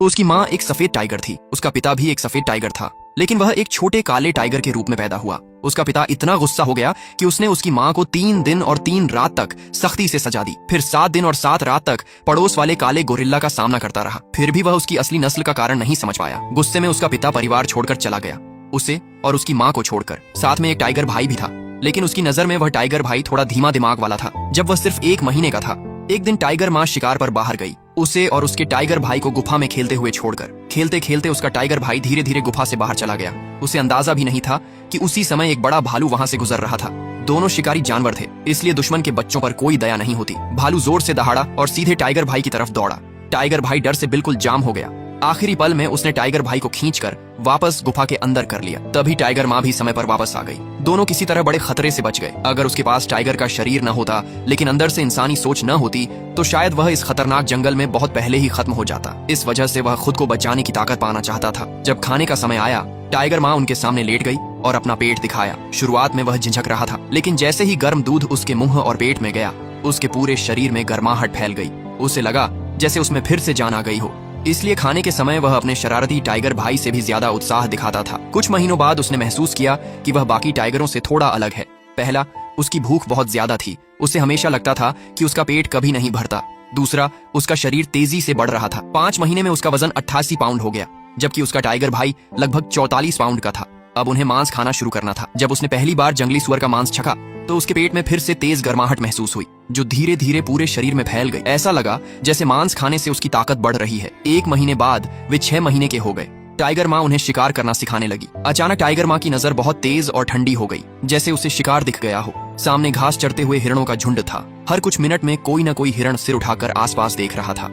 उसकी माँ एक सफेद टाइगर थी, उसका पिता भी एक सफेद टाइगर था, लेकिन वह एक छोटे काले टाइगर के रूप में पैदा हुआ। उसका पिता इतना गुस्सा हो गया कि उसने उसकी माँ को 3 दिन और 3 रात तक सख्ती से सजा दी। फिर 7 दिन और 7 रात तक पड़ोस वाले काले गोरिल्ला का सामना करता रहा। फिर भी वह उसकी असली नस्ल का कारण नहीं समझ पाया। गुस्से में उसका पिता परिवार छोड़कर चला गया, उसे और उसकी माँ को छोड़कर। साथ में एक टाइगर भाई भी था, लेकिन उसकी नजर में वह टाइगर भाई थोड़ा धीमा दिमाग वाला था। जब वह सिर्फ 1 महीने का था, एक दिन टाइगर माँ शिकार पर बाहर गई, उसे और उसके टाइगर भाई को गुफा में खेलते हुए छोड़कर। खेलते खेलते उसका टाइगर भाई धीरे धीरे गुफा से बाहर चला गया। उसे अंदाजा भी नहीं था कि उसी समय एक बड़ा भालू वहां से गुजर रहा था। दोनों शिकारी जानवर थे, इसलिए दुश्मन के बच्चों पर कोई दया नहीं होती। भालू जोर से दहाड़ा और सीधे टाइगर भाई की तरफ दौड़ा। टाइगर भाई डर से बिल्कुल जाम हो गया। आखिरी पल में उसने टाइगर भाई को खींचकर वापस गुफा के अंदर कर लिया। तभी टाइगर माँ भी समय पर वापस आ गई। दोनों किसी तरह बड़े खतरे से बच गए। अगर उसके पास टाइगर का शरीर न होता, लेकिन अंदर से इंसानी सोच न होती, तो शायद वह इस खतरनाक जंगल में बहुत पहले ही खत्म हो जाता। इस वजह से वह खुद को बचाने की ताकत पाना चाहता था। जब खाने का समय आया, टाइगर माँ उनके सामने लेट गई और अपना पेट दिखाया। शुरुआत में वह झिझक रहा था, लेकिन जैसे ही गर्म दूध उसके मुंह और पेट में गया, उसके पूरे शरीर में गर्माहट फैल गई। उसे लगा जैसे उसमें फिर से जान आ गई हो। इसलिए खाने के समय वह अपने शरारती टाइगर भाई से भी ज्यादा उत्साह दिखाता था। कुछ महीनों बाद उसने महसूस किया कि वह बाकी टाइगरों से थोड़ा अलग है। पहला, उसकी भूख बहुत ज्यादा थी। उसे हमेशा लगता था कि उसका पेट कभी नहीं भरता। दूसरा, उसका शरीर तेजी से बढ़ रहा था। 5 महीने में उसका वजन 88 पाउंड हो गया, जबकि उसका टाइगर भाई लगभग 44 पाउंड का था। अब उन्हें मांस खाना शुरू करना था। जब उसने पहली बार जंगली सुअर का मांस चखा, तो उसके पेट में फिर से तेज गर्माहट महसूस हुई, जो धीरे धीरे पूरे शरीर में फैल गई। ऐसा लगा जैसे मांस खाने से उसकी ताकत बढ़ रही है। 1 महीने बाद वे 6 महीने के हो गए। टाइगर माँ उन्हें शिकार करना सिखाने लगी। अचानक टाइगर माँ की नजर बहुत तेज और ठंडी हो गई, जैसे उसे शिकार दिख गया हो। सामने घास चरते हुए हिरणों का झुंड था। हर कुछ मिनट में कोई न कोई हिरण सिर उठाकर आसपास देख रहा था।